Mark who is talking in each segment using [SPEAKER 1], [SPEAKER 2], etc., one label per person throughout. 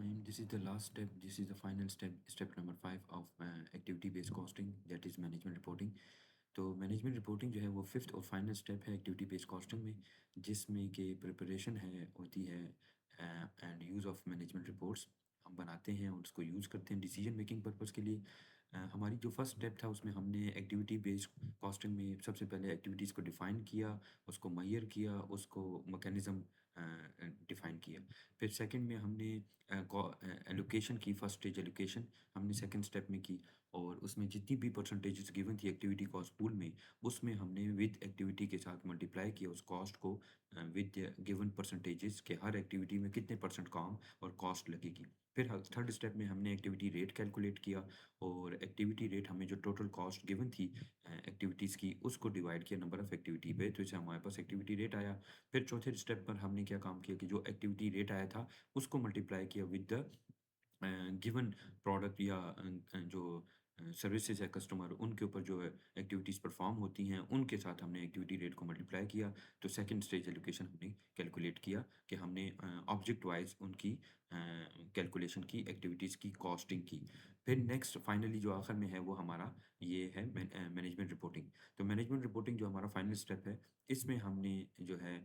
[SPEAKER 1] Fine. This is the last step. This is the final step, step number 5 of activity-based costing, that is management reporting. तो management reporting जो है वो fifth और final step है activity based costing में, जिसमें कि preparation है होती है and use of management reports हम बनाते हैं और उसको यूज़ करते हैं डिसीजन मेकिंग पर्पज़ के लिए। हमारी जो फर्स्ट स्टेप था उसमें हमने एक्टिविटी बेस्ड कॉस्टिंग में सबसे पहले एक्टिविटीज़ को डिफ़ाइन किया, उसको मेजर किया, उसको मैकेनिज़्म डिफ़ाइन किया। फिर सेकंड में हमने एलोकेशन की, फर्स्ट स्टेज एलोकेशन हमने सेकंड स्टेप में की, और उसमें जितनी भी परसेंटेजेस गिवन थी एक्टिविटी कॉस्ट पूल में, उसमें हमने विद एक्टिविटी के साथ मल्टीप्लाई किया उस कॉस्ट को विद गिवन परसेंटेजेस के हर एक्टिविटी में कितने परसेंट काम और कॉस्ट लगेगी। फिर थर्ड स्टेप में हमने एक्टिविटी रेट कैलकुलेट किया, और एक्टिविटी रेट हमें जो टोटल कॉस्ट गिवन थी एक्टिविटीज़ की, उसको डिवाइड किया नंबर ऑफ़ एक्टिविटी पे, तो इससे हमारे पास एक्टिविटी रेट आया। फिर चौथे स्टेप पर हमने क्या काम किया कि जो एक्टिविटी रेट आया था उसको मल्टीप्लाई किया विद द गिवन प्रोडक्ट या जो सर्विसेज है कस्टमर, उनके ऊपर जो है एक्टिविटीज़ परफॉर्म होती हैं उनके साथ हमने एक्टिविटी रेट को मल्टीप्लाई किया। तो सेकंड स्टेज एलोकेशन हमने कैलकुलेट किया कि हमने ऑब्जेक्ट वाइज उनकी कैलकुलेशन की, एक्टिविटीज़ की कॉस्टिंग की। फिर नेक्स्ट फाइनली जो आखिर में है वो हमारा ये है मैनेजमेंट रिपोर्टिंग। तो मैनेजमेंट रिपोर्टिंग जो हमारा फाइनल स्टेप है, इसमें हमने जो है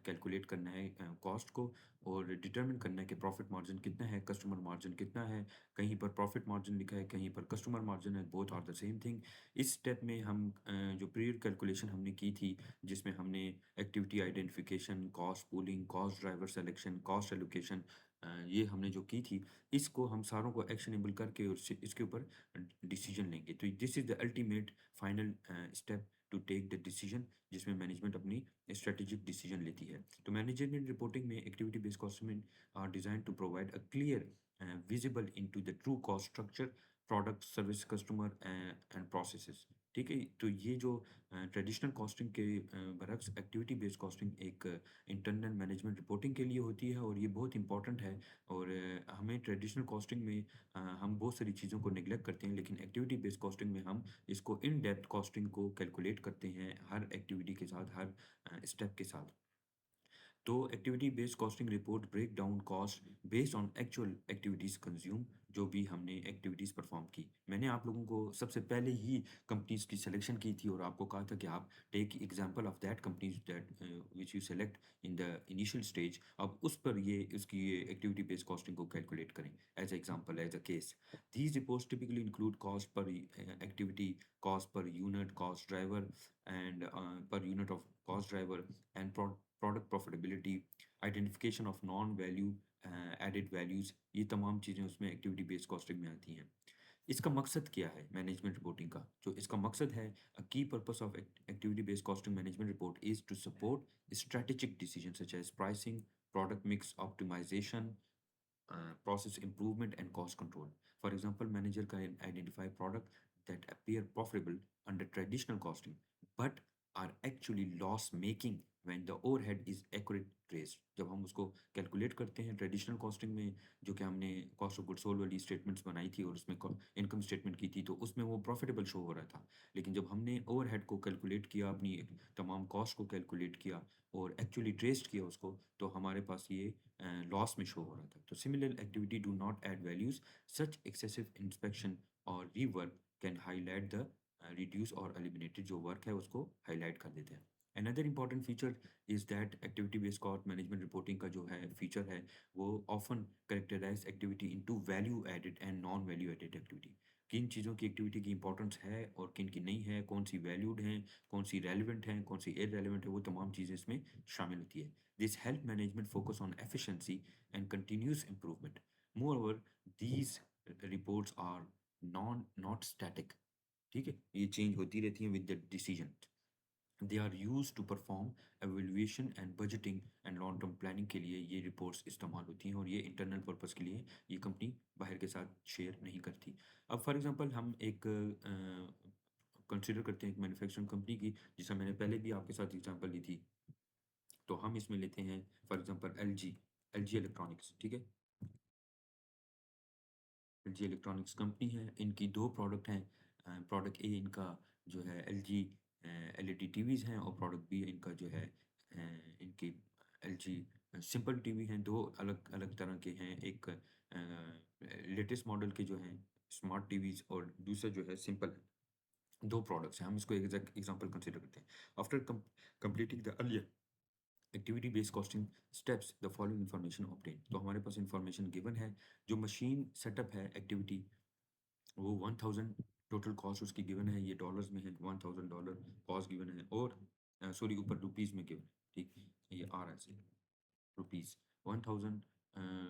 [SPEAKER 1] कैलकुलेट करना है कॉस्ट को, और डिटरमिन करना है कि प्रॉफिट मार्जिन कितना है, कस्टमर मार्जिन कितना है। कहीं पर प्रॉफिट मार्जिन लिखा है, कहीं पर कस्टमर मार्जिन है, both are the same thing. इस स्टेप में हम जो प्रीवियस कैलकुलेशन हमने की थी, जिसमें हमने activity identification, cost pooling, cost driver selection, cost allocation, ये हमने जो की थी, इसको हम सारों को एक्शनेबल करके और इसके ऊपर डिसीजन लेंगे। तो this is the ultimate final step to take the decision, जिसमें मैनेजमेंट अपनी स्ट्रेटेजिक डिसीजन लेती है। तो मैनेजमेंट रिपोर्टिंग में activity based costing are designed to provide a clear visible into the true cost structure, product, service, customer and processes। ठीक है, तो ये जो ट्रेडिशनल कॉस्टिंग के बरक्स एक्टिविटी बेस्ड कॉस्टिंग एक इंटरनल मैनेजमेंट रिपोर्टिंग के लिए होती है, और ये बहुत इंपॉर्टेंट है। और हमें ट्रेडिशनल कॉस्टिंग में हम बहुत सारी चीज़ों को नेग्लेक्ट करते हैं, लेकिन एक्टिविटी बेस्ड कॉस्टिंग में हम इसको इन डेप्थ कॉस्टिंग को कैलकुलेट करते हैं हर एक्टिविटी के साथ, हर स्टेप के साथ। तो activity based costing report break down cost based on actual activities consume, जो भी हमने एक्टिविटीज परफॉर्म की। मैंने आप लोगों को सबसे पहले ही कंपनीज की सिलेक्शन की थी और आपको कहा था कि आप take example of that companies that which you select in the initial stage. अब उस पर ये उसकी एक्टिविटी बेस्ड कॉस्टिंग को कैलकुलेट करें as example, as a case. These reports typically include cost per activity, cost per unit cost driver and per unit of cost driver and product profitability, identification of non value added values, ये तमाम चीज़ें उसमें activity based costing में आती हैं। इसका मकसद क्या है मैनेजमेंट रिपोर्टिंग का? जो इसका मकसद है, a key purpose of activity based costing management report is to support strategic decision such as pricing, product mix optimization, process improvement and cost control. For example, manager can identify product that appear profitable under traditional costing but are actually loss making when the overhead is accurate traced। जब हम उसको calculate करते हैं traditional costing में, जो कि हमने cost of good sold वाली स्टेटमेंट्स बनाई थी और उसमें इनकम स्टेटमेंट की थी, तो उसमें वो प्रॉफिटेबल शो हो रहा था। लेकिन जब हमने ओवरहेड को कैलकुलेट किया, अपनी तमाम कॉस्ट को कैलकुलेट किया और एक्चुअली ट्रेस्ड किया उसको, तो हमारे पास ये लॉस में शो हो रहा था। तो similar activity do not add values, such excessive inspection और rework can highlight the reduce और एलिमिनेटेड जो वर्क है उसको हाईलाइट कर देते हैं। Another important feature is that activity based cost management reporting का जो है फीचर है, वो often characterize activity into value added and non value added activity. किन चीज़ों की एक्टिविटी की इंपॉर्टेंस है और किन की नहीं है, कौन सी वैल्यूड हैं, कौन सी रेलिवेंट हैं, कौन सी इररेलेवेंट है, वो तमाम चीज़ें इसमें शामिल होती है। This help management focus on efficiency and continuous improvement. Moreover, these reports are not static। ठीक है, ये चेंज होती रहती हैं with the decision. They are use to perform evaluation and budgeting and long term planning के लिए ये reports इस्तेमाल होती हैं, और ये इंटरनल पर्पस के लिए ये कंपनी बाहर के साथ शेयर नहीं करती। अब फॉर एग्जांपल हम एक कंसिडर करते हैं एक मैन्युफैक्चरिंग कंपनी की, जिसका मैंने पहले भी आपके साथ एग्जांपल ली थी। तो हम इसमें लेते हैं for example LG, LG electronics. ठीक है, एलजी इलेक्ट्रॉनिक्स कंपनी है, इनकी दो प्रोडक्ट हैं। प्रोडक्ट ए इनका जो है एलजी एलईडी टीवीज़ हैं, और प्रोडक्ट बी इनका जो है इनकी एलजी सिंपल टीवी हैं, 2 अलग-अलग तरह के हैं। एक लेटेस्ट मॉडल के जो हैं स्मार्ट टीवीज़ और दूसरा जो है सिंपल है। 2 प्रोडक्ट्स हैं, हम इसको एग्ज़ाम्पल कंसीडर करते हैं। After completing the earlier activity based costing steps the following information obtain. तो हमारे पास इन्फॉर्मेशन गिवन है, जो मशीन सेटअप है एक्टिविटी वो 1000 टोटल कॉस्ट उसकी गिवन है, ये डॉलर्स में है, $1000 कॉस्ट गिवन है और सॉरी ऊपर रुपीज़ में गिवन है, ठीक? ये आ रहा है ऐसे रुपीज़ 1000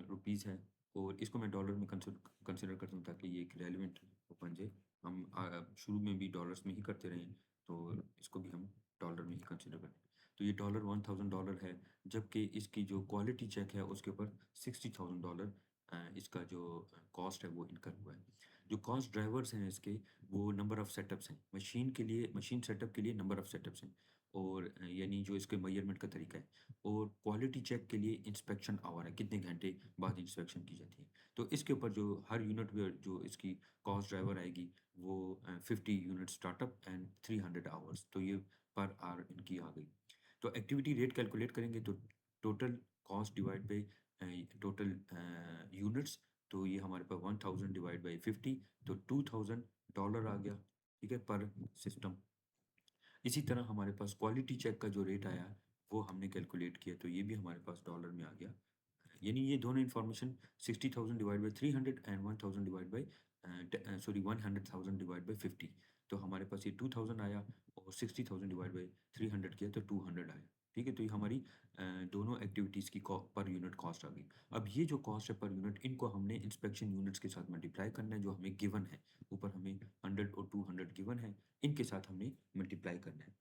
[SPEAKER 1] रुपीज़ है और इसको मैं डॉलर में कंसिडर करता हूँ ताकि ये एक रेलेवेंट वो बन जाए। हम शुरू में भी डॉलर्स में ही करते रहे हैं, तो इसको भी हम डॉलर में ही कंसिडर करें। तो ये डॉलर $1000 है, जबकि इसकी जो क्वालिटी चेक है उसके ऊपर $60,000 इसका जो कॉस्ट है वो इनकर हुआ है। जो कॉस्ट ड्राइवर्स हैं इसके, वो नंबर ऑफ सेटअप्स हैं। मशीन सेटअप के लिए नंबर ऑफ सेटअप्स हैं और यानी जो इसके मेजरमेंट का तरीका है। और क्वालिटी चेक के लिए इंस्पेक्शन आवर है, कितने घंटे बाद इंस्पेक्शन की जाती है। तो इसके ऊपर जो हर यूनिट पे जो इसकी कॉस्ट ड्राइवर आएगी वो 50 यूनिट स्टार्टअप एंड 300 आवर्स, तो ये पर आवर इनकी आ गई। तो एक्टिविटी रेट कैलकुलेट करेंगे तो total cost divide by total units, तो ये हमारे पास 1000 डिवाइड बाई 50 तो $2000 आ गया, ठीक है, पर सिस्टम। इसी तरह हमारे पास क्वालिटी चेक का जो रेट आया वो हमने कैलकुलेट किया, तो ये भी हमारे पास डॉलर में आ गया। यानी ये दोनों information 60,000 divide by 300 and 1000 divide by 100,000 divide by 50, तो हमारे पास ये 2000 आया और 60,000 डिवाइड बाई 300 किया तो 200 आया, ठीक है। तो ये हमारी दोनों एक्टिविटीज़ की पर यूनिट कॉस्ट आ गई। अब ये जो कॉस्ट है पर यूनिट, इनको हमने इंस्पेक्शन यूनिट्स के साथ मल्टीप्लाई करना है जो हमें गिवन है। ऊपर हमें 100 और 200 गिवन है, इनके साथ हमने मल्टीप्लाई करना है।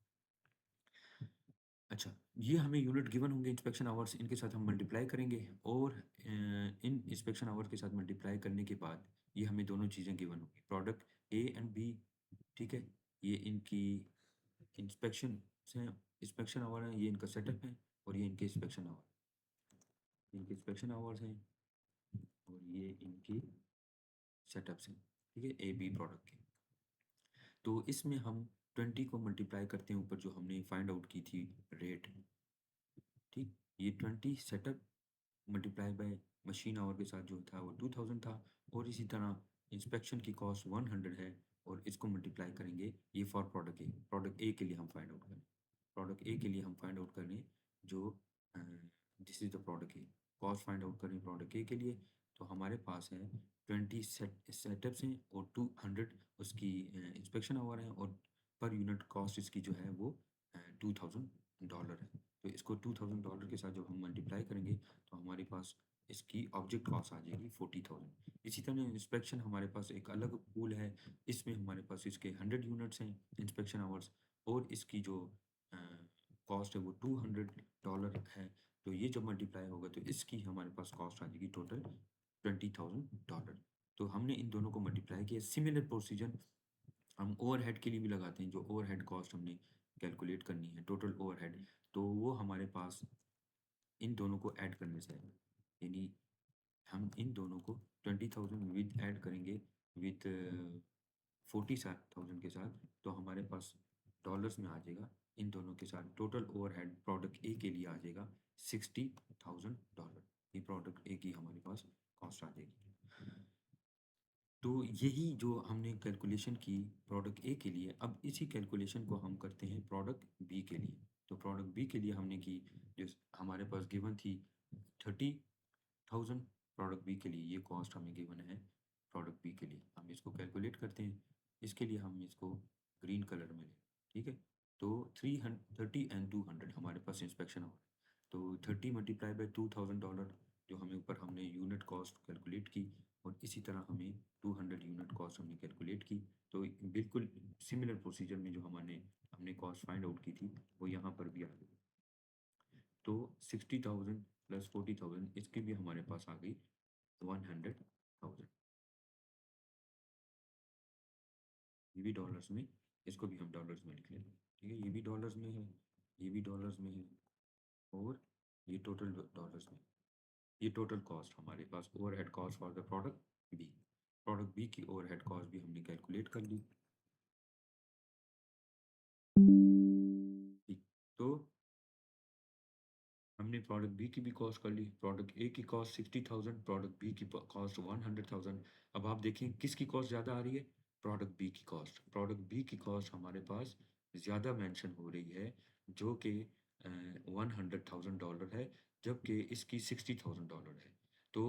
[SPEAKER 1] अच्छा, ये हमें यूनिट गिवन होंगे इंस्पेक्शन आवर्स, इनके साथ हम मल्टीप्लाई करेंगे और इन इंस्पेक्शन आवर्स के साथ मल्टीप्लाई करने के बाद ये हमें दोनों चीज़ें गिवन होंगी, प्रोडक्ट ए एंड बी, ठीक है। ये इनकी इंस्पेक्शन हैं, इंस्पेक्शन आवर हैं, ये इनका सेटअप है और ये इनके इनके इंस्पेक्शन आवर्स हैं और ये इनकी सेटअप्स हैं, ठीक है, ए बी प्रोडक्ट के। तो इसमें हम 20 को मल्टीप्लाई करते हैं ऊपर जो हमने फाइंड आउट की थी रेट, ठीक। ये 20 setup multiply by machine our के साथ जो था वो 2000 था और इसी तरह इंस्पेक्शन की कॉस्ट 100 है और इसको मल्टीप्लाई करेंगे, ये फॉर प्रोडक्ट ए के लिए हम फाइंड आउट करें। प्रोडक्ट ए के लिए हम फाइंड आउट करें जो this is the product A, cost find out करें प्रोडक्ट ए के लिए। तो हमारे पास है 20 सेटअप्स हैं और 200 उसकी इंस्पेक्शन आवर है और पर यूनिट कॉस्ट इसकी जो है वो $2000 है। तो इसको $2000 के साथ जब हम मल्टीप्लाई करेंगे तो हमारे पास इसकी ऑब्जेक्ट कॉस्ट आ जाएगी 40,000। इसी तरह इंस्पेक्शन हमारे पास एक अलग पूल है, इसमें हमारे पास इसके 100 यूनिट्स हैं इंस्पेक्शन आवर्स और इसकी जो कॉस्ट है वो $200 है। तो ये जब मल्टीप्लाई होगा तो इसकी हमारे पास कॉस्ट आ जाएगी टोटल $20,000। तो हमने इन दोनों को मल्टीप्लाई किया। सिमिलर प्रोसीजर हम ओवरहेड के लिए भी लगाते हैं, जो ओवरहेड कॉस्ट हमने कैलकुलेट करनी है टोटल ओवरहेड, तो वो हमारे पास इन दोनों को ऐड करने से आएगा। यानी हम इन दोनों को 20,000 विद ऐड करेंगे विद 47,000 के साथ, तो हमारे पास डॉलर्स में आ जाएगा। इन दोनों के साथ टोटल ओवरहेड प्रोडक्ट ए के लिए आ जाएगा $60,000। ये प्रोडक्ट ए की हमारे पास कॉस्ट आ जाएगी। तो यही जो हमने कैलकुलेशन की प्रोडक्ट ए के लिए, अब इसी कैलकुलेशन को हम करते हैं प्रोडक्ट बी के लिए। तो प्रोडक्ट बी के लिए हमने की, जिस हमारे पास गिवन थी 30,000, प्रोडक्ट बी के लिए ये कॉस्ट हमें गिवन है। प्रोडक्ट बी के लिए हम इसको कैलकुलेट करते हैं, इसके लिए हम इसको ग्रीन कलर में लें, ठीक है। तो 330 एंड 200 हमारे पास इंस्पेक्शन हो, तो 30 मल्टीप्लाई बाई $2000 जो हमें ऊपर हमने यूनिट कॉस्ट कैलकुलेट की और इसी तरह हमें 200 यूनिट कॉस्ट हमने कैलकुलेट की। तो बिल्कुल सिमिलर प्रोसीजर में जो हमने कॉस्ट फाइंड आउट की थी वो यहाँ पर भी आ गई। तो 60,000 प्लस 40,000 इसकी भी हमारे पास आ गई 100,000। ये भी डॉलर्स में, इसको भी हम डॉलर्स में लिख लेंगे, ठीक है। ये भी डॉलर्स में है, ये भी डॉलर्स में है और ये टोटल डॉलर्स में। ये टोटल कॉस्ट हमारे पास overhead cost for the B product B की ओवरहेड कॉस्ट भी हमने कैलकुलेट कर ली, ठीक। तो हमने प्रोडक्ट बी की भी कॉस्ट कर ली, प्रोडक्ट ए की कॉस्ट 60,000, प्रोडक्ट बी की कॉस्ट 100,000। अब आप देखें किसकी कॉस्ट ज़्यादा आ रही है, प्रोडक्ट बी की कॉस्ट। प्रोडक्ट बी की कॉस्ट हमारे पास ज़्यादा मेंशन हो रही है, जो कि $100,000 है, जबकि इसकी $60,000 है। तो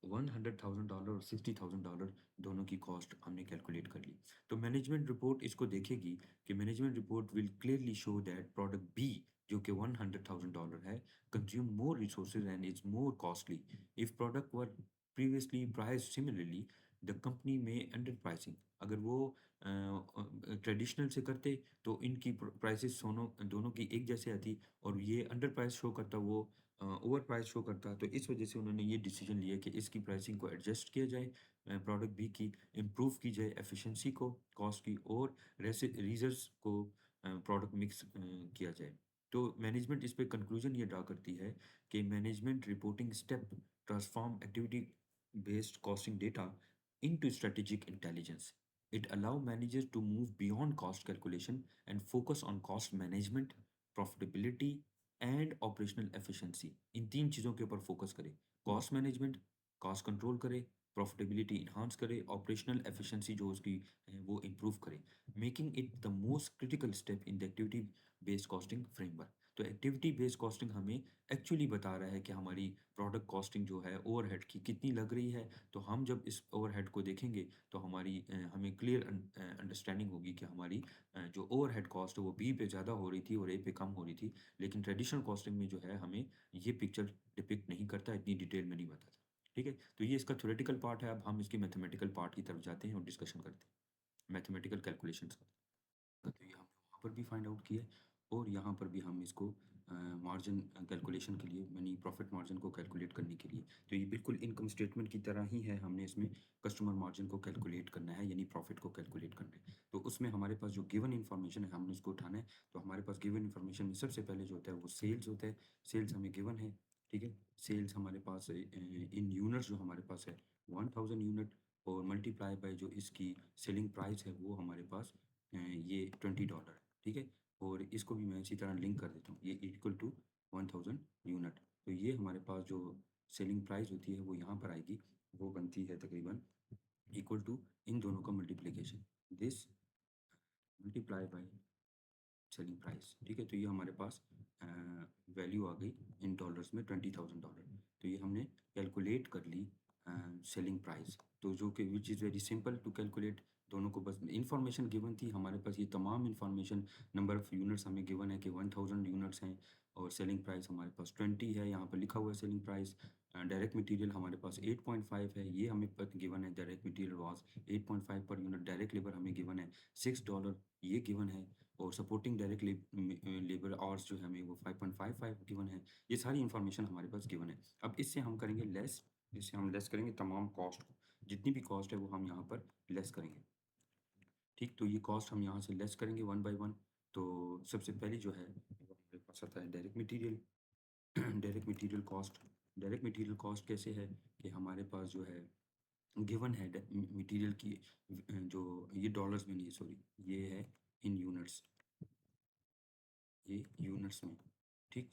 [SPEAKER 1] $100,000 और $60,000 दोनों की कॉस्ट हमने कैलकुलेट कर ली। तो मैनेजमेंट रिपोर्ट इसको देखेगी कि management report will clearly show that product B, जो कि $100,000 है, consume more resources and is more costly. If product were previously price similarly, the company में अंडर प्राइसिंग। अगर वो ट्रेडिशनल से करते तो इनकी प्राइसेस दोनों दोनों की एक जैसे आती, और ये अंडर प्राइस शो करता, वो ओवर प्राइस शो करता। तो इस वजह से उन्होंने ये डिसीजन लिया कि इसकी प्राइसिंग को एडजस्ट किया जाए, प्रोडक्ट बी की इम्प्रूव की जाए एफिशिएंसी को, कॉस्ट की, और रीजर्स को प्रोडक्ट मिक्स किया जाए। तो मैनेजमेंट इस पे कंक्लूजन ये ड्रा करती है कि management reporting step transform activity based costing data into strategic intelligence. It allow managers to move beyond cost calculation and focus on cost management, profitability and operational efficiency. इन तीन चीज़ों के ऊपर फोकस करे, cost management, cost control करे, profitability enhance करे, operational efficiency जो उसकी है वो इम्प्रूव करे, making it the most critical step in the activity based costing framework. तो एक्टिविटी बेस्ड कॉस्टिंग हमें एक्चुअली बता रहा है कि हमारी प्रोडक्ट कॉस्टिंग जो है ओवरहेड की कितनी लग रही है। तो हम जब इस ओवरहेड को देखेंगे तो हमें क्लियर अंडरस्टैंडिंग होगी कि हमारी जो ओवरहेड कॉस्ट है वो बी पे ज़्यादा हो रही थी और ए पे कम हो रही थी। लेकिन ट्रेडिशनल कॉस्टिंग में जो है हमें ये पिक्चर डिपिक्ट नहीं करता, इतनी डिटेल में नहीं बताता। ठीक है, तो ये इसका थ्योरेटिकल पार्ट है। अब हम इसकी मैथमेटिकल पार्ट की तरफ जाते हैं और डिस्कशन करते हैं मैथमेटिकल कैलकुलेशंस का। तो ये हमने वहाँ पर भी फाइंड आउट किया, और यहाँ पर भी हम इसको मार्जिन कैलकुलेशन के लिए, यानी प्रॉफिट मार्जिन को कैलकुलेट करने के लिए, तो ये बिल्कुल इनकम स्टेटमेंट की तरह ही है। हमने इसमें कस्टमर मार्जिन को कैलकुलेट करना है, यानी प्रॉफिट को कैलकुलेट करना है। तो उसमें हमारे पास जो गिवन इन्फॉर्मेशन है हमने उसको उठाना है। तो हमारे पास गिवन इन्फॉर्मेशन में सबसे पहले जो होता है वो सेल्स होता है। सेल्स हमें गिवन है, ठीक है। सेल्स हमारे पास इन यूनिट्स जो हमारे पास है 1000 यूनिट, और मल्टीप्लाई बाय जो इसकी सेलिंग प्राइस है वो हमारे पास ये $20, ठीक है। और इसको भी मैं इसी तरह लिंक कर देता हूँ, ये इक्वल टू 1000 यूनिट। तो ये हमारे पास जो सेलिंग प्राइस होती है वो यहाँ पर आएगी, वो बनती है तकरीबन इक्वल टू इन दोनों का multiplication, this multiply by selling price, ठीक है। तो ये हमारे पास वैल्यू आ गई इन डॉलर्स में $20,000। तो ये हमने कैलकुलेट कर ली सेलिंग प्राइस, तो जो कि which is very simple to calculate. दोनों को बस इंफॉर्मेशन गिवन थी हमारे पास, ये तमाम इंफॉर्मेशन, नंबर ऑफ़ यूनिट्स हमें गिवन है कि 1000 यूनिट्स हैं, और सेलिंग प्राइस हमारे पास 20 है, यहाँ पर लिखा हुआ है सेलिंग प्राइस। डायरेक्ट मटेरियल हमारे पास 8.5 है, ये हमें गिवन है, direct material was 8.5 per unit. Direct labour हमें गिवन है $6, ये गिवन है। और सपोर्टिंग डायरेक्ट लेबर आवर्स जो है हमें वो 5.55 गिवन है। ये सारी इन्फॉर्मेशन हमारे पास गिवन है। अब इससे हम करेंगे लेस, इससे हम लेस करेंगे तमाम कॉस्ट को, जितनी भी कॉस्ट है वो हम यहाँ पर लेस करेंगे, ठीक। तो ये कॉस्ट हम यहाँ से लेस करेंगे वन बाय वन। तो सबसे पहली जो है वो हमारे पास आता है direct material. Direct material cost, direct material cost कैसे है कि हमारे पास जो है गिवन है मटेरियल की जो, ये डॉलर्स में नहीं है, सॉरी, ये है इन यूनिट्स, ये यूनिट्स में, ठीक।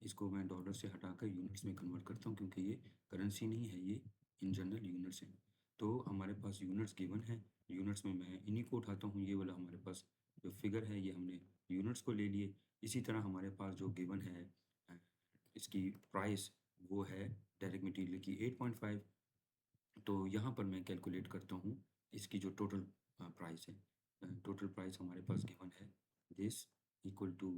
[SPEAKER 1] इसको मैं डॉलर से हटाकर यूनिट्स में कन्वर्ट करता हूँ, क्योंकि ये करेंसी नहीं है, ये इन जनरल यूनिट्स हैं। तो हमारे पास यूनिट्स गिवन है, यूनिट्स में मैं इन्हीं को उठाता हूँ। ये वाला हमारे पास जो फिगर है ये हमने यूनिट्स को ले लिए। इसी तरह हमारे पास जो गिवन है अ, इसकी प्राइस, वो है डायरेक्ट मटीरियल की 8.5। तो यहाँ पर मैं कैलकुलेट करता हूँ इसकी जो टोटल प्राइस है। टोटल प्राइस हमारे पास गिवन है this equal to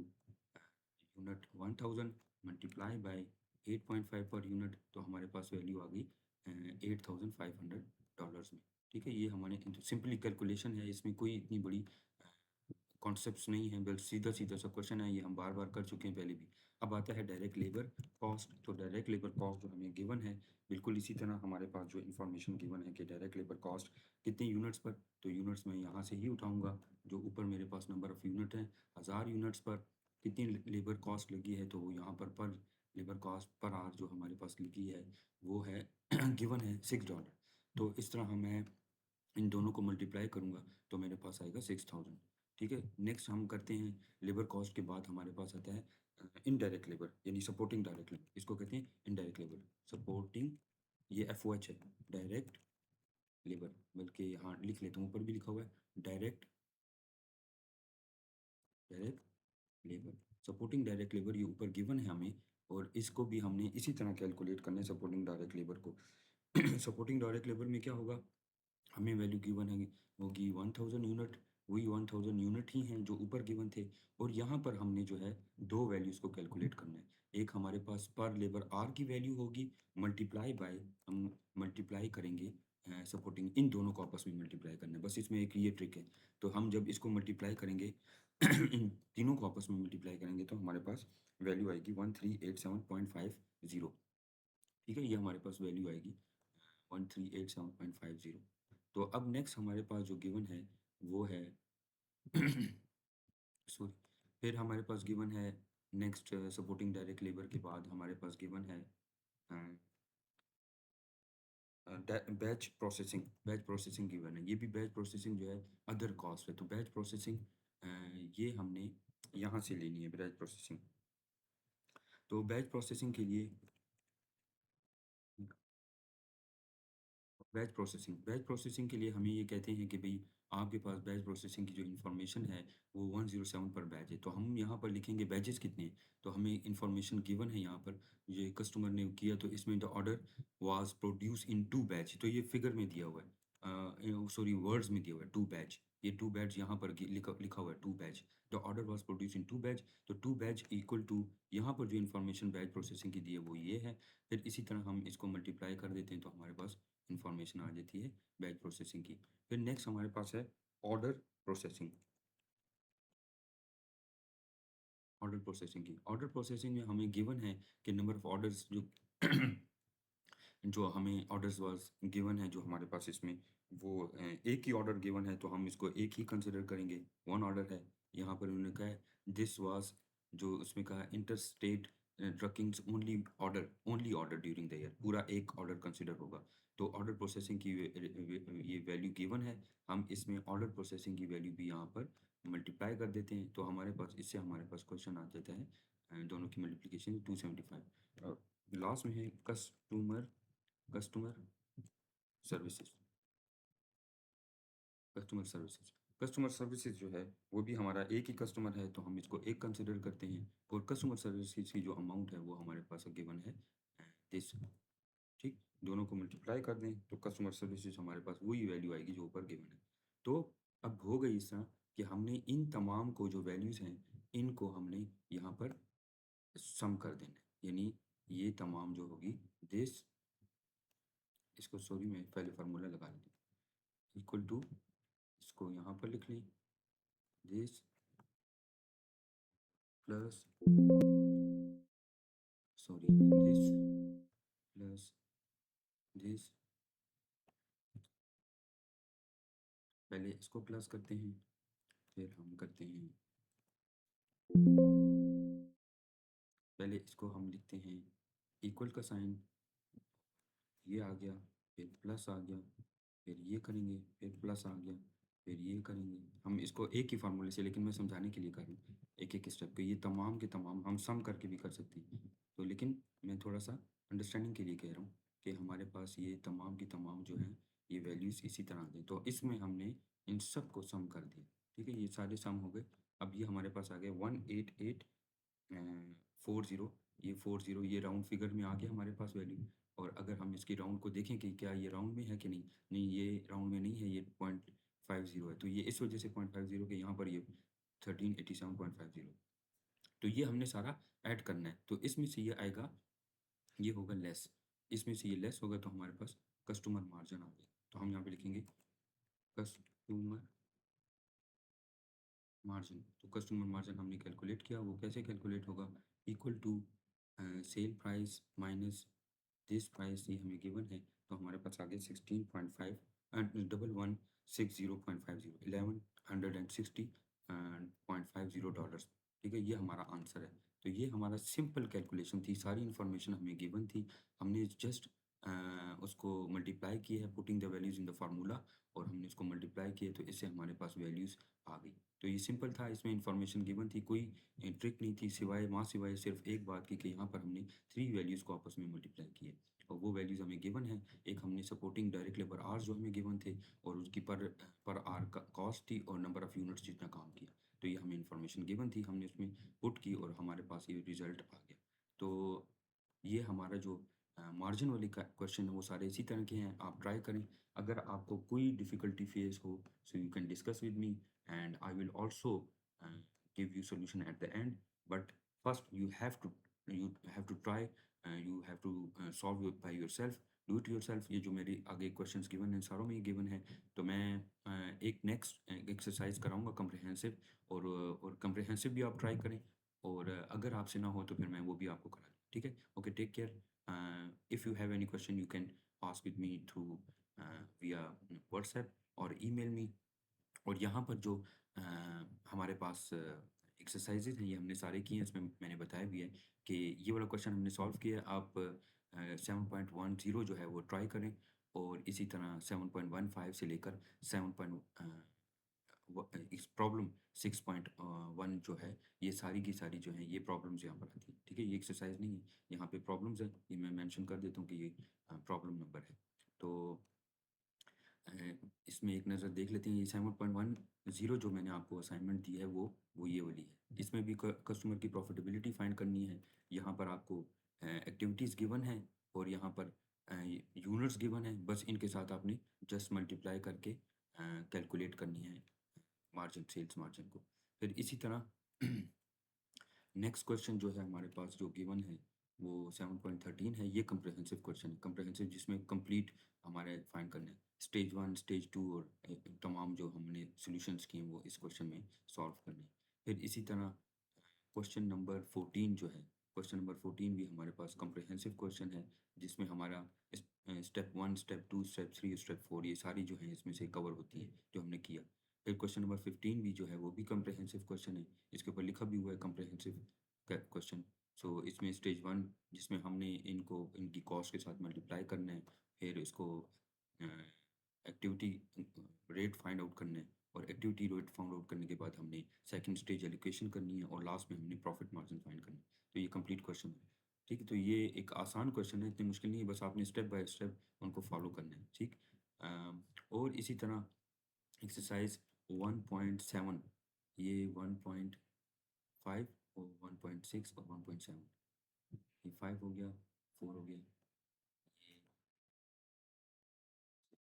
[SPEAKER 1] unit 1000 multiply by 8.5 per unit. तो हमारे पास वैल्यू आ गई $8,500 में, ठीक है। ये हमारे सिंपली कैलकुलेशन है, इसमें कोई इतनी बड़ी कॉन्सेप्ट्स नहीं है, बस सीधा-सीधा सा क्वेश्चन है, ये हम बार-बार कर चुके हैं पहले भी। अब आता है डायरेक्ट लेबर कॉस्ट। तो डायरेक्ट लेबर कॉस्ट जो हमें गिवन है, बिल्कुल इसी तरह हमारे पास जो इन्फॉर्मेशन गिवन है कि डायरेक्ट लेबर कॉस्ट कितने यूनिट्स पर, तो यूनिट्स मैं यहाँ से ही उठाऊँगा। जो ऊपर मेरे पास नंबर ऑफ़ यूनिट है, 1000 यूनिट्स पर कितनी लेबर कॉस्ट लगी है, तो वो यहाँ पर लेबर कॉस्ट पर आवर जो हमारे पास लिखी है वो है गिवन है $6। तो इस तरह मैं इन दोनों को मल्टीप्लाई करूँगा तो मेरे पास आएगा 6000, ठीक है। नेक्स्ट हम करते हैं लेबर कॉस्ट के बाद हमारे पास आता है इनडायरेक्ट लेबर यानी सपोर्टिंग डायरेक्ट लेबर, इसको कहते हैं इनडायरेक्ट लेबर। सपोर्टिंग, ये FOH है, डायरेक्ट लेबर, बल्कि यहाँ लिख लेता हूँ, ऊपर भी लिखा हुआ है direct direct labour. Supporting direct labour ये ऊपर गिवन है हमें, और इसको भी हमने इसी तरह कैलकुलेट करना है सपोर्टिंग डायरेक्ट लेबर को। सपोर्टिंग डायरेक्ट लेबर में क्या होगा, हमें वैल्यू गिवन है होगी 1000 यूनिट, वही 1000 यूनिट ही हैं जो ऊपर गिवन थे, और यहाँ पर हमने जो है दो वैल्यूज़ को कैलकुलेट करना है। एक हमारे पास पर लेबर आर की वैल्यू होगी, मल्टीप्लाई बाय, हम मल्टीप्लाई करेंगे सपोर्टिंग, इन दोनों को आपस में मल्टीप्लाई करना है, बस इसमें एक ये ट्रिक है। तो हम जब इसको मल्टीप्लाई करेंगे इन तीनों को आपस में मल्टीप्लाई करेंगे तो हमारे पास वैल्यू आएगी 1387.50। ठीक है, ये हमारे पास वैल्यू आएगी 1387.50। तो अब नेक्स्ट हमारे पास जो गिवन है वो है सॉरी, फिर हमारे पास गिवन है नेक्स्ट सपोर्टिंग डायरेक्ट लेबर के बाद हमारे पास गिवन है बैच प्रोसेसिंग गिवन है। ये भी बैच प्रोसेसिंग जो है अदर कॉस्ट है, तो बैच प्रोसेसिंग ये हमने यहाँ से लेनी है बैच प्रोसेसिंग। तो बैच प्रोसेसिंग के लिए हमें ये कहते हैं कि भई आपके पास बैच प्रोसेसिंग की जो इन्फॉर्मेशन है वो 107 पर बैच है। तो हम यहाँ पर लिखेंगे बैचेस कितने हैं, तो हमें इन्फॉर्मेशन गिवन है यहाँ पर, ये कस्टमर ने किया तो इसमें the order was produce in 2 batch, तो ये फिगर में दिया हुआ है, सॉरी वर्ड्स में दिया हुआ है 2 बैच, ये 2 बैच यहाँ पर लिखा लिखा हुआ है 2 batch. The order was produce in 2 batch, तो 2 बैच इक्वल टू यहाँ पर जो इन्फॉर्मेशन बैच प्रोसेसिंग की दी है वो ये है। फिर इसी तरह हम इसको मल्टीप्लाई कर देते हैं तो हमारे पास इन्फॉर्मेशन आ जाती है बैच प्रोसेसिंग की। फिर नेक्स्ट हमारे पास है ऑर्डर प्रोसेसिंग। ऑर्डर प्रोसेसिंग में हमें गिवन है कि नंबर ऑफ ऑर्डर्स जो जो हमें ऑर्डर्स वाज गिवन है, जो हमारे पास इसमें वो एक ही ऑर्डर गिवन है तो हम इसको एक ही कंसिडर करेंगे, वन ऑर्डर है। यहाँ पर उन्होंने कहा है दिस वाज, जो उसमें कहा inter state truckings only order during the year, पूरा एक ऑर्डर कंसिडर होगा। तो ऑर्डर प्रोसेसिंग की ये वैल्यू गिवन है, हम इसमें ऑर्डर प्रोसेसिंग की वैल्यू भी यहाँ पर मल्टीप्लाई कर देते हैं, तो हमारे पास इससे हमारे पास क्वेश्चन आ जाता है दोनों की मल्टीप्लिकेशन 275। लास्ट में है customer services. Customer services customer services जो है वो भी हमारा एक ही कस्टमर है तो हम इसको एक कंसिडर करते हैं, और कस्टमर सर्विसेज की जो अमाउंट है वो हमारे पास गिवन है दिस। ठीक, दोनों को मल्टीप्लाई कर दें तो कस्टमर सर्विसेज हमारे पास वही वैल्यू आएगी जो ऊपर गिवन है। तो अब हो गई इस तरह कि हमने इन तमाम को जो वैल्यूज़ हैं इनको हमने यहाँ पर सम कर देना है, यानी ये तमाम जो होगी दिस, इसको सॉरी मैं पहले फार्मूला लगा लेती हूँ, इक्वल टू, इसको यहाँ पर लिख लें this plus, sorry, this plus this, पहले इसको प्लस करते हैं फिर हम करते हैं, पहले इसको हम लिखते हैं इक्वल का साइन, ये आ गया, फिर प्लस आ गया, फिर ये करेंगे, फिर प्लस आ गया, फिर ये करेंगे। हम इसको एक ही फार्मूले से, लेकिन मैं समझाने के लिए कर रहा हूँ एक एक स्टेप पे, ये तमाम के तमाम हम सम करके भी कर सकते हैं, तो लेकिन मैं थोड़ा सा अंडरस्टैंडिंग के लिए कह रहा हूँ कि हमारे पास ये तमाम की तमाम जो हैं ये वैल्यूज़ इसी तरह दें, तो इसमें हमने इन सब को सम कर दिया। ठीक है, ये सारे सम हो गए। अब ये हमारे पास आ गए 18840, ये 40 ये राउंड फिगर में आ गया हमारे पास वैल्यू। और अगर हम इसकी राउंड को देखें कि क्या ये राउंड में है कि नहीं, नहीं ये राउंड में नहीं है, ये 0.50 है, तो ये इस वजह से 0.50 के यहाँ पर ये 1387.50, तो ये हमने सारा ऐड करना है, तो इसमें से ये आएगा, ये होगा लेस, इसमें से ये लेस होगा तो हमारे पास कस्टमर मार्जिन आ गया, तो हम यहाँ पे लिखेंगे कस्टमर मार्जिन। तो कस्टमर मार्जिन हमने कैलकुलेट किया, वो कैसे कैलकुलेट होगा, equal to sale price minus this price, ये हमें गिवन है, तो हमारे पास आ गया 16.5 1160.50, 1160.50 डॉलर्स। ठीक है, ये हमारा आंसर है। तो ये हमारा सिंपल कैलकुलेशन थी, सारी इन्फॉर्मेशन हमें गिवन थी, हमने जस्ट उसको मल्टीप्लाई किया है putting the values in the formula, और हमने उसको मल्टीप्लाई किया तो इससे हमारे पास वैल्यूज़ आ गई। तो ये सिंपल था, इसमें इन्फॉर्मेशन गिवन थी, कोई ट्रिक नहीं थी सिवाय सिर्फ एक बात की कि यहाँ पर हमने 3 वैल्यूज़ को आपस में मल्टीप्लाई किए और वो वैल्यूज़ हमें गिवन है। एक हमने सपोर्टिंग डायरेक्ट लेबर आवर्स जो हमें गिवन थे और उसकी पर आवर का कॉस्ट थी और नंबर ऑफ यूनिट्स जितना काम किया। तो ये हमें इन्फॉर्मेशन गिवन थी, हमने उसमें पुट की और हमारे पास ये रिज़ल्ट आ गया। तो ये हमारा जो मार्जिन वाली क्वेश्चन है वो सारे इसी तरह के हैं, आप ट्राई करें। अगर आपको कोई डिफ़िकल्टी फेस हो so you can discuss with me and I will also give you solution at the end, but first you have to try, you have to solve it by yourself, do it yourself. ये जो मेरे आगे questions given हैं सारों में ये given है। तो मैं एक नेक्स्ट एक्सरसाइज कराऊंगा कम्प्रिहेंसिव, और कम्प्रिहेंसिव भी आप ट्राई करें, और अगर आपसे ना हो तो फिर मैं वो भी आपको करा दूँ, ठीक है? Okay, take care. If you have any question you can ask with me through via WhatsApp और ईमेल मी। और यहाँ पर जो हमारे पास एक्सरसाइजेज हैं ये हमने सारे किए हैं, इसमें मैंने बताया भी है कि ये वाला क्वेश्चन हमने सॉल्व किया है। आप 7.10 जो है वो ट्राई करें, और इसी तरह 7.15 से लेकर 7. इस प्रॉब्लम 6.1 जो है, ये सारी की सारी जो है ये प्रॉब्लम्स यहाँ पर आती हैं, ठीक है? ये एक्सरसाइज नहीं है, यहाँ पे प्रॉब्लम्स हैं, ये मैं मेंशन कर देता हूँ कि ये प्रॉब्लम नंबर है। तो अ, इसमें एक नज़र देख लेते हैं, ये 7.10 जो मैंने आपको असाइनमेंट दी है वो ये वाली है। इसमें भी क कस्टमर की प्रॉफिटेबिलिटी फाइंड करनी है। यहाँ पर आपको एक्टिविटीज़ गिवन है और यहाँ पर यूनिट्स गिवन है, बस इनके साथ आपने जस्ट मल्टीप्लाई करके कैलकुलेट करनी है मार्जिन, सेल्स मार्जिन को। फिर इसी तरह नेक्स्ट क्वेश्चन जो है हमारे पास जो गिवन है वो 7.13 है, ये कम्प्रिहेंसिव क्वेश्चन है। कम्प्रिहेंसिव जिसमें कंप्लीट हमारे फाइंड करने हैं स्टेज 1, स्टेज 2 और तमाम जो हमने सॉल्यूशंस किए हैं वो इस क्वेश्चन में सॉल्व करने हैं। फिर इसी तरह क्वेश्चन नंबर 14 जो है, क्वेश्चन नंबर 14 भी हमारे पास कम्प्रिहेंसिव क्वेश्चन है, जिसमें हमारा स्टेप 1, स्टेप 2, स्टेप 3, स्टेप 4 ये सारी जो हैं इसमें से कवर होती हैं जो हमने किया। फिर क्वेश्चन नंबर 15 भी जो है वो भी कम्प्रिहेंसिव क्वेश्चन है, इसके ऊपर लिखा भी हुआ है कम्प्रिहेंसिव क्वेश्चन। सो इसमें स्टेज 1 जिसमें हमने इनको इनकी कॉस्ट के साथ मल्टीप्लाई करना है, फिर इसको एक्टिविटी रेट फाइंड आउट करना है, और एक्टिविटी रेट फाइंड आउट करने के बाद हमने सेकंड स्टेज एलोकेशन करनी है और लास्ट में हमने प्रॉफिट मार्जिन फाइंड करना है। तो ये कंप्लीट क्वेश्चन है, ठीक है? तो ये एक आसान क्वेश्चन है, इतनी मुश्किल नहीं है, बस आपने स्टेप बाय स्टेप उनको फॉलो करना है, ठीक? और इसी तरह एक्सरसाइज 1.7, ये 1.5 और 1.6 और 1.7, ये 5 हो गया, 4 हो गया, ये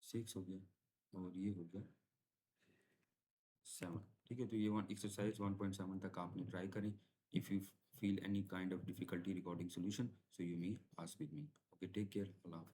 [SPEAKER 1] 6 हो गया और ये हो गया 7, ठीक है? तो ये वन एक्सरसाइज 1.7 तक आपने ट्राई करें। If you feel any kind of difficulty regarding solution so you may ask with me. Okay, take care, अल्लाह हाफ़िज़।